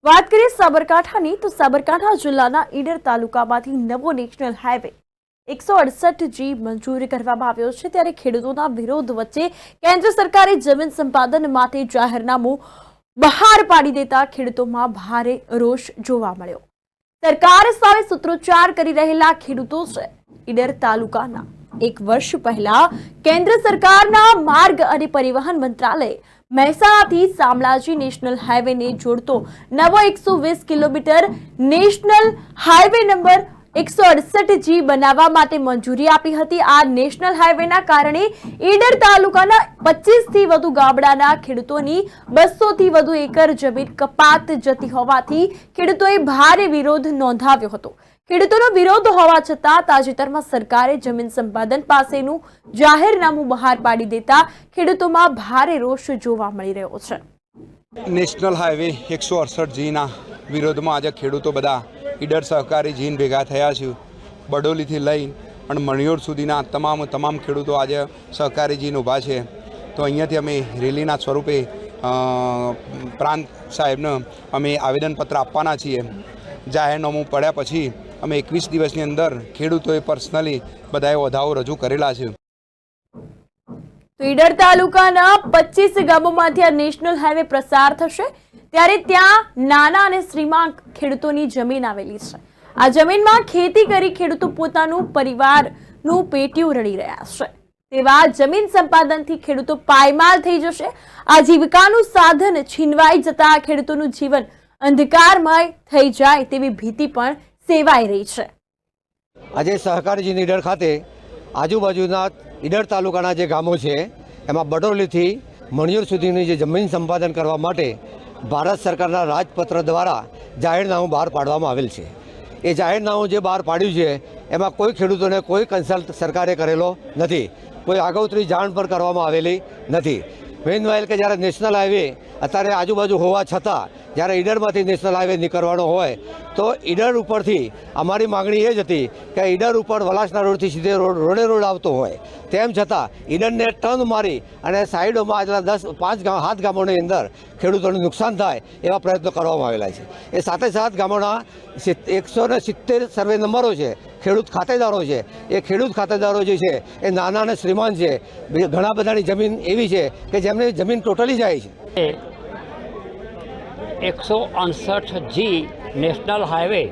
વાત કરીએ સાબરકાંઠાની તો સાબરકાંઠા જિલ્લાના ઈડર તાલુકામાંથી નવો નેશનલ હાઈવે 168G મંજૂર કરવામાં આવ્યો છે। ત્યારે ખેડૂતોના વિરોધ વચ્ચે કેન્દ્ર સરકારે જમીન સંપાદન માટે જાહેરનામું બહાર પાડી દેતા ખેડૂતોમાં ભારે રોષ જોવા મળ્યો। સરકાર સામે સૂત્રોચ્ચાર કરી રહેલા ખેડૂતો છે। ઈડર તાલુકાના એક વર્ષ પહેલા કેન્દ્ર સરકારના માર્ગ અને પરિવહન મંત્રાલયે મહેસાણાથી શામળાજી નેશનલ હાઈવેને જોડતો નવો 120 kilometre national highway number 168G બનાવવા માટે મંજૂરી આપી હતી। આ નેશનલ હાઈવેના કારણે ઈડર તાલુકાના 25 થી વધુ ગામડાના ખેડૂતોની 200 થી વધુ એકર જમીન કપાત જતી હોવાથી ખેડૂતોએ ભારે વિરોધ નોંધાવ્યો હતો। ખેડૂતોનો વિરોધ હોવા છતાં તાજેતરમાં સરકારે જમીન સંપાદન પાસેનું જાહેરનામું બહાર પાડી દેતા ખેડૂતોમાં ભારે રોષ જોવા મળી રહ્યો છે। નેશનલ હાઈવે 168G ના વિરોધમાં આજે ખેડૂતો બધા ઈડર સહકારી જીન ભેગા થયા છે। બડોલીથી લઈ અને મણિયોર સુધીના તમામ ખેડૂતો આજે સહકારી જીન ઊભા છે। તો અહીંયાથી અમે રેલીના સ્વરૂપે પ્રાંત સાહેબને અમે આવેદનપત્ર આપવાના છીએ। જાહેરનામું પડ્યા પછી અમે 21 દિવસની અંદર ખેડૂતોએ પર્સનલી બધાએ વધાવો રજૂ કરેલા છે। ઈડર તાલુકાના 25 ગામોમાંથી આ નેશનલ હાઈવે પ્રસાર થશે। ત્યારે ત્યાં નાના અને શ્રીમંત ખેડૂતોની જમીન આવેલી છે। આ જમીનમાં ખેતી કરી ખેડૂતો પોતાનું પરિવારનું પેટીયું રળી રહ્યા છે। તેવા જમીન સંપાદનથી ખેડૂતો પાયમાલ થઈ જશે। આજીવિકાનું સાધન છીનવાઈ જતા ખેડૂતોનું જીવન અંધકારમય થઈ જાય તેવી ભીતિ પણ સેવાઈ રહી છે। આજે સહકારી ઈડર ખાતે આજુબાજુના ઈડર તાલુકાના જે ગામો છે એમાં બડોલીથી મણિયોર સુધીની જે જમીન સંપાદન કરવા માટે ભારત સરકારના રાજપત્ર દ્વારા જાહેરનામું બહાર પાડવામાં આવેલ છે। એ જાહેરનામું જે બહાર પાડ્યું છે એમાં કોઈ ખેડૂતોને કોઈ કન્સલ્ટ સરકારે કરેલો નથી, કોઈ આગોતરી જાણ પણ કરવામાં આવેલી નથી। મેનવાઇલ કે જ્યારે નેશનલ હાઈવે અત્યારે આજુબાજુ હોવા છતાં જ્યારે ઈડરમાંથી નેશનલ હાઈવે નીકળવાનો હોય તો ઈડર ઉપરથી અમારી માગણી એ જ હતી કે ઈડર ઉપર વલાસના રોડથી સીધે રોડ આવતો હોય, તેમ છતાં ઈડરને ટર્ન મારી અને સાઈડોમાં આજના 7 ગામોની અંદર ખેડૂતોને નુકસાન થાય એવા પ્રયત્નો કરવામાં આવેલા છે। એ સાથે સાથ ગામોના 170 સર્વે નંબરો છે, ખેડૂત ખાતેદારો છે। એ ખેડૂત ખાતેદારો જે છે એ નાના અને શ્રીમાન છે। ઘણા બધાની જમીન એવી છે કે જેમની જમીન ટોટલી જાય છે। 168G નેશનલ હાઈવે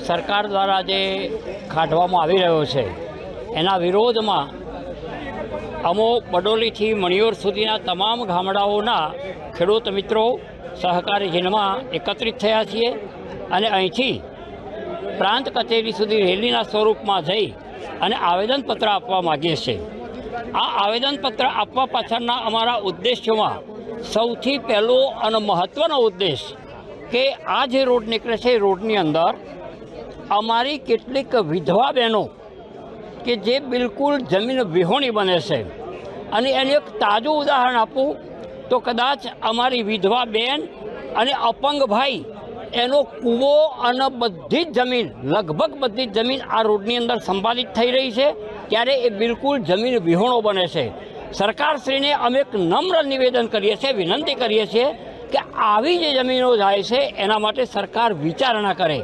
સરકાર દ્વારા જે કાઢવામાં આવી રહ્યો છે એના વિરોધમાં અમો બડોલીથી મણિયોર સુધીના તમામ ગામડાઓના ખેડૂત મિત્રો સહકારી જીનમાં એકત્રિત થયા છીએ અને અહીંથી પ્રાંત કચેરી સુધી રેલીના સ્વરૂપમાં જઈ અને આવેદનપત્ર આપવા માગીએ છીએ। આ આવેદનપત્ર આપવા પાછળના અમારા ઉદ્દેશ્યોમાં સૌથી પહેલો અને મહત્ત્વનો ઉદ્દેશ કે આ જે રોડ નીકળે છે એ રોડની અંદર અમારી કેટલીક વિધવા બહેનો કે જે બિલકુલ જમીન વિહોણી બને છે અને એનું એક તાજું ઉદાહરણ આપું તો કદાચ અમારી વિધવા બહેન અને અપંગ ભાઈ એનો કૂવો અને બધી જ જમીન લગભગ બધી જ જમીન આ રોડની અંદર સંપાદિત થઈ રહી છે ત્યારે એ બિલકુલ જમીન વિહોણો બને છે। સરકારશ્રીને અમે એક નમ્ર નિવેદન કરીએ છીએ, વિનંતી કરીએ છીએ કે આવી જે જમીનો જાય છે એના માટે સરકાર વિચારણા કરે।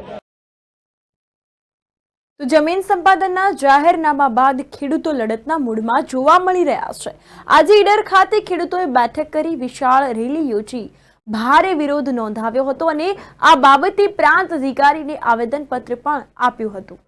તો જમીન સંપાદનના જાહેરનામા બાદ ખેડૂતો લડતના મૂડમાં જોવા મળી રહ્યા છે। આજે ઈડર ખાતે ખેડૂતોએ બેઠક કરી વિશાળ રેલી યોજી ભારે વિરોધ નોંધાવ્યો હતો અને આ બાબતે પ્રાંત અધિકારીને આવેદનપત્ર પણ આપ્યું હતું।